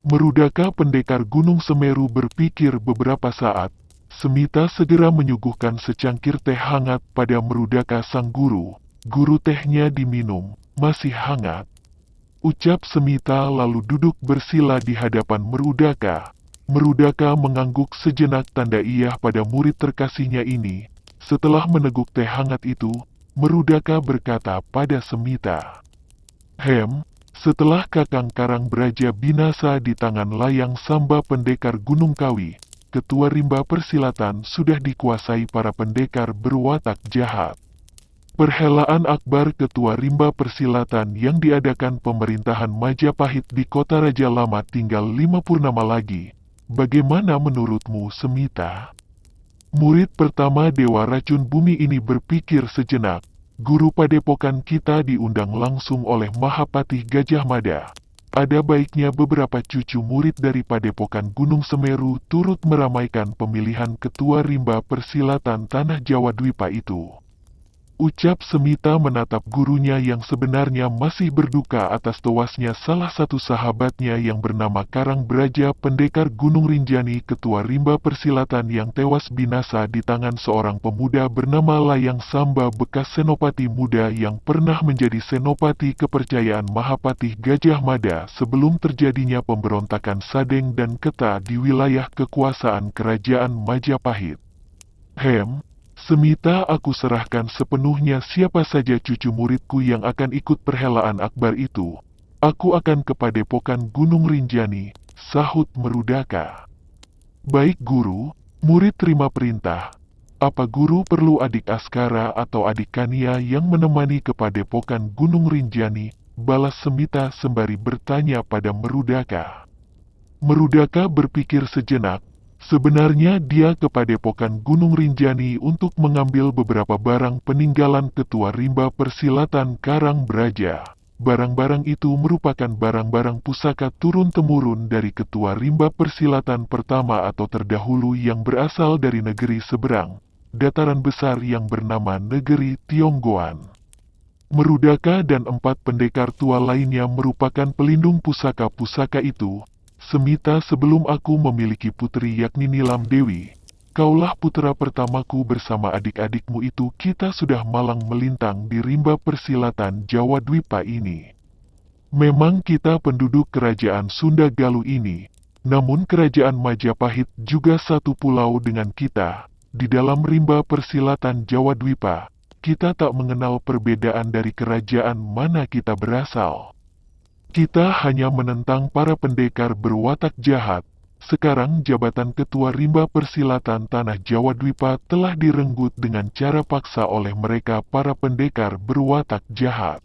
Merudaka pendekar Gunung Semeru berpikir beberapa saat. Semita segera menyuguhkan secangkir teh hangat pada Merudaka sang guru. Guru, tehnya diminum, masih hangat. Ucap Semita lalu duduk bersila di hadapan Merudaka. Merudaka mengangguk sejenak tanda iya pada murid terkasihnya ini. Setelah meneguk teh hangat itu, Merudaka berkata pada Semita, setelah Kakang Karang Braja binasa di tangan Layang Samba pendekar Gunung Kawi, Ketua Rimba Persilatan sudah dikuasai para pendekar berwatak jahat. Perhelaan akbar Ketua Rimba Persilatan yang diadakan pemerintahan Majapahit di Kota Raja Lama tinggal 5 purnama lagi. Bagaimana menurutmu, Semita? Murid pertama Dewa Racun Bumi ini berpikir sejenak. Guru padepokan kita diundang langsung oleh Mahapatih Gajah Mada. Ada baiknya beberapa cucu murid dari padepokan Gunung Semeru turut meramaikan pemilihan Ketua Rimba Persilatan Tanah Jawa Dwipa itu. Ucap Semita menatap gurunya yang sebenarnya masih berduka atas tewasnya salah satu sahabatnya yang bernama Karang Braja pendekar Gunung Rinjani, Ketua Rimba Persilatan yang tewas binasa di tangan seorang pemuda bernama Layang Samba, bekas senopati muda yang pernah menjadi senopati kepercayaan Mahapatih Gajah Mada sebelum terjadinya pemberontakan Sadeng dan Keta di wilayah kekuasaan Kerajaan Majapahit. Semita, aku serahkan sepenuhnya siapa saja cucu muridku yang akan ikut perhelaan akbar itu. Aku akan ke padepokan Gunung Rinjani, sahut Merudaka. Baik guru, murid terima perintah. Apa guru perlu adik Askara atau adik Kania yang menemani ke padepokan Gunung Rinjani? Balas Semita sembari bertanya pada Merudaka. Merudaka berpikir sejenak. Sebenarnya dia ke padepokan Gunung Rinjani untuk mengambil beberapa barang peninggalan Ketua Rimba Persilatan Karang Braja. Barang-barang itu merupakan barang-barang pusaka turun-temurun dari Ketua Rimba Persilatan pertama atau terdahulu yang berasal dari negeri seberang, dataran besar yang bernama Negeri Tionggoan. Merudaka dan 4 pendekar tua lainnya merupakan pelindung pusaka-pusaka itu. Semita, sebelum aku memiliki putri yakni Nilam Dewi, kaulah putra pertamaku bersama adik-adikmu itu. Kita sudah malang melintang di Rimba Persilatan Jawa Dwipa ini. Memang kita penduduk kerajaan Sunda Galuh ini, namun kerajaan Majapahit juga satu pulau dengan kita. Di dalam Rimba Persilatan Jawa Dwipa, kita tak mengenal perbedaan dari kerajaan mana kita berasal. Kita hanya menentang para pendekar berwatak jahat. Sekarang jabatan Ketua Rimba Persilatan Tanah Jawa Dwipa telah direnggut dengan cara paksa oleh mereka para pendekar berwatak jahat.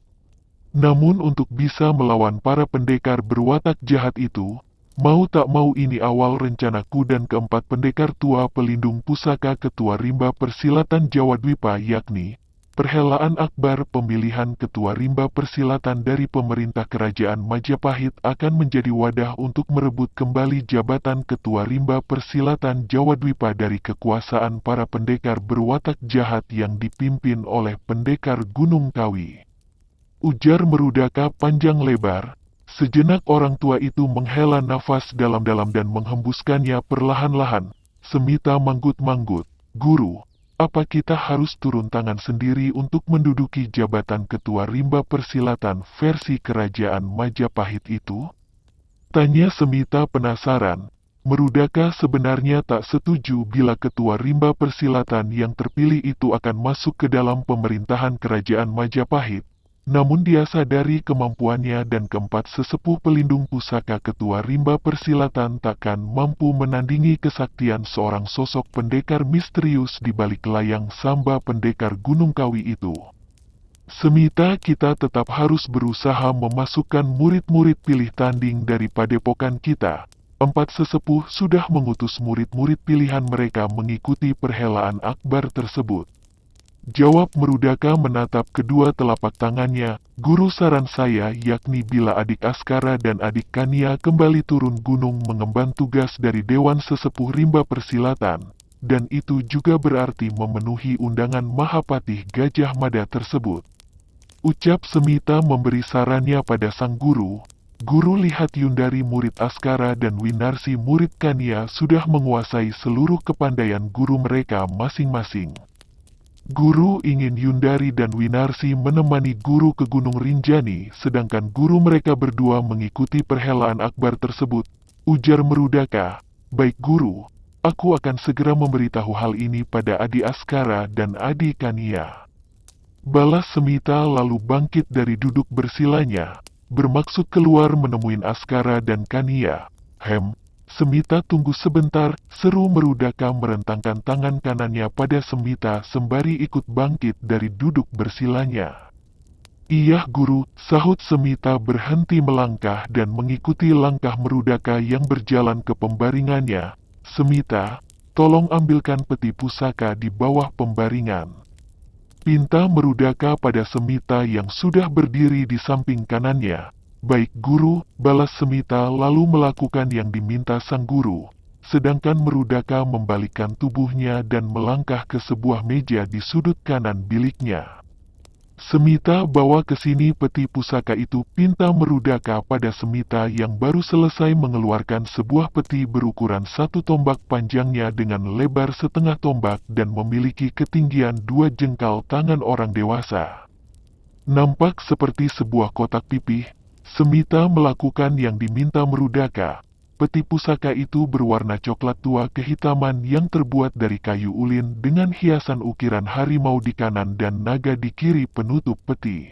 Namun untuk bisa melawan para pendekar berwatak jahat itu, mau tak mau ini awal rencanaku dan keempat pendekar tua pelindung pusaka Ketua Rimba Persilatan Jawa Dwipa, yakni perhelaan akbar pemilihan Ketua Rimba Persilatan dari pemerintah Kerajaan Majapahit akan menjadi wadah untuk merebut kembali jabatan Ketua Rimba Persilatan Jawa Dwipa dari kekuasaan para pendekar berwatak jahat yang dipimpin oleh pendekar Gunung Kawi. Ujar Merudaka panjang lebar. Sejenak orang tua itu menghela nafas dalam-dalam dan menghembuskannya perlahan-lahan. Semita manggut-manggut. Guru, apa kita harus turun tangan sendiri untuk menduduki jabatan Ketua Rimba Persilatan versi Kerajaan Majapahit itu? Tanya Semita penasaran. Merudaka sebenarnya tak setuju bila Ketua Rimba Persilatan yang terpilih itu akan masuk ke dalam pemerintahan Kerajaan Majapahit. Namun dia sadari kemampuannya dan keempat sesepuh pelindung pusaka Ketua Rimba Persilatan takkan mampu menandingi kesaktian seorang sosok pendekar misterius di balik Layang Samba pendekar Gunung Kawi itu. Semita, kita tetap harus berusaha memasukkan murid-murid pilih tanding dari padepokan kita. 4 sesepuh sudah mengutus murid-murid pilihan mereka mengikuti perhelaan akbar tersebut. Jawab Merudaka menatap kedua telapak tangannya. Guru, saran saya yakni bila adik Askara dan adik Kania kembali turun gunung mengemban tugas dari Dewan Sesepuh Rimba Persilatan, dan itu juga berarti memenuhi undangan Mahapatih Gajah Mada tersebut. Ucap Semita memberi sarannya pada sang guru. Guru lihat Yundari murid Askara dan Winarsi murid Kania sudah menguasai seluruh kepandaian guru mereka masing-masing. Guru ingin Yundari dan Winarsi menemani guru ke Gunung Rinjani, sedangkan guru mereka berdua mengikuti perhelaan akbar tersebut. Ujar Merudaka, "Baik guru, aku akan segera memberitahu hal ini pada Adi Askara dan Adi Kania." Balas Semita lalu bangkit dari duduk bersilanya, bermaksud keluar menemui Askara dan Kania. Semita tunggu sebentar," seru Merudaka merentangkan tangan kanannya pada Semita sembari ikut bangkit dari duduk bersilanya. "Iya guru," sahut Semita berhenti melangkah dan mengikuti langkah Merudaka yang berjalan ke pembaringannya. "Semita, tolong ambilkan peti pusaka di bawah pembaringan," pinta Merudaka pada Semita yang sudah berdiri di samping kanannya. "Baik guru," balas Semita lalu melakukan yang diminta sang guru, sedangkan Merudaka membalikkan tubuhnya dan melangkah ke sebuah meja di sudut kanan biliknya. "Semita, bawa ke sini peti pusaka itu," pinta Merudaka pada Semita yang baru selesai mengeluarkan sebuah peti berukuran 1 tombak panjangnya dengan lebar setengah tombak dan memiliki ketinggian 2 jengkal tangan orang dewasa. Nampak seperti sebuah kotak pipih. Semita melakukan yang diminta Merudaka. Peti pusaka itu berwarna coklat tua kehitaman yang terbuat dari kayu ulin dengan hiasan ukiran harimau di kanan dan naga di kiri penutup peti.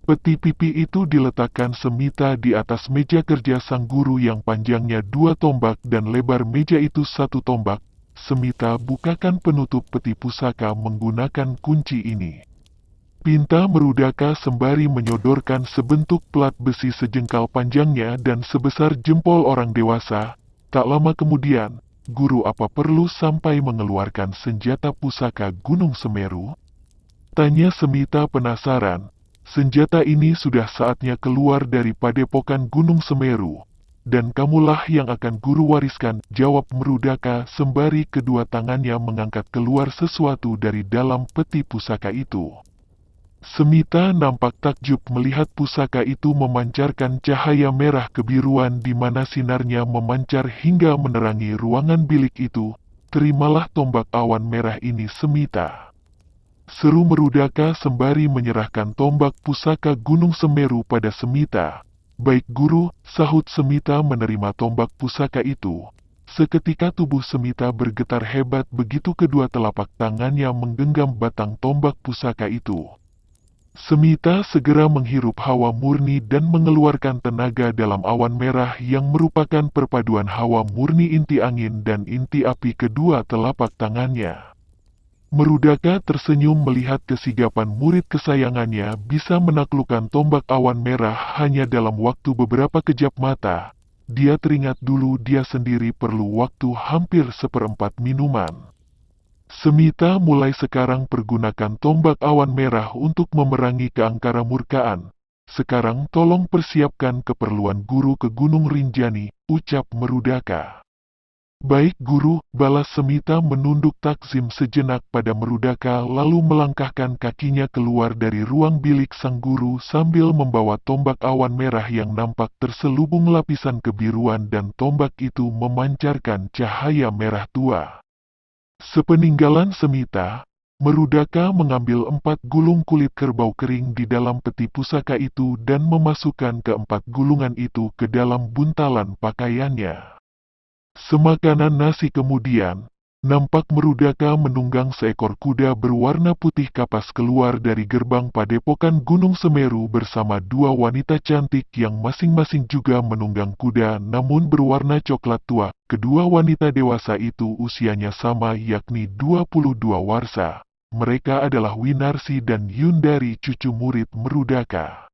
Peti pipi itu diletakkan Semita di atas meja kerja sang guru yang panjangnya 2 tombak dan lebar meja itu 1 tombak. Semita bukakan penutup peti pusaka menggunakan kunci ini. Pinta Merudaka sembari menyodorkan sebentuk plat besi sejengkal panjangnya dan sebesar jempol orang dewasa. Tak lama kemudian, guru apa perlu sampai mengeluarkan senjata pusaka Gunung Semeru? Tanya Semita penasaran. "Senjata ini sudah saatnya keluar dari padepokan Gunung Semeru, dan kamulah yang akan guru wariskan," jawab Merudaka sembari kedua tangannya mengangkat keluar sesuatu dari dalam peti pusaka itu. Semita nampak takjub melihat pusaka itu memancarkan cahaya merah kebiruan di mana sinarnya memancar hingga menerangi ruangan bilik itu. "Terimalah tombak awan merah ini Semita," seru Merudaka sembari menyerahkan tombak pusaka Gunung Semeru pada Semita. "Baik guru," sahut Semita menerima tombak pusaka itu. Seketika tubuh Semita bergetar hebat begitu kedua telapak tangannya menggenggam batang tombak pusaka itu. Semita segera menghirup hawa murni dan mengeluarkan tenaga dalam awan merah yang merupakan perpaduan hawa murni inti angin dan inti api kedua telapak tangannya. Merudaka tersenyum melihat kesigapan murid kesayangannya bisa menaklukkan tombak awan merah hanya dalam waktu beberapa kejap mata. Dia teringat dulu dia sendiri perlu waktu hampir 1/4 minuman. Semita mulai sekarang pergunakan tombak awan merah untuk memerangi keangkara murkaan. "Sekarang tolong persiapkan keperluan guru ke Gunung Rinjani," ucap Merudaka. "Baik guru," balas Semita menunduk takzim sejenak pada Merudaka lalu melangkahkan kakinya keluar dari ruang bilik sang guru sambil membawa tombak awan merah yang nampak terselubung lapisan kebiruan dan tombak itu memancarkan cahaya merah tua. Sepeninggalan Semita, Merudaka mengambil 4 gulung kulit kerbau kering di dalam peti pusaka itu dan memasukkan ke-4 gulungan itu ke dalam buntalan pakaiannya. Semakanan nasi kemudian, nampak Merudaka menunggang seekor kuda berwarna putih kapas keluar dari gerbang padepokan Gunung Semeru bersama 2 wanita cantik yang masing-masing juga menunggang kuda namun berwarna coklat tua. Kedua wanita dewasa itu usianya sama yakni 22 warsa. Mereka adalah Winarsi dan Yundari cucu murid Merudaka.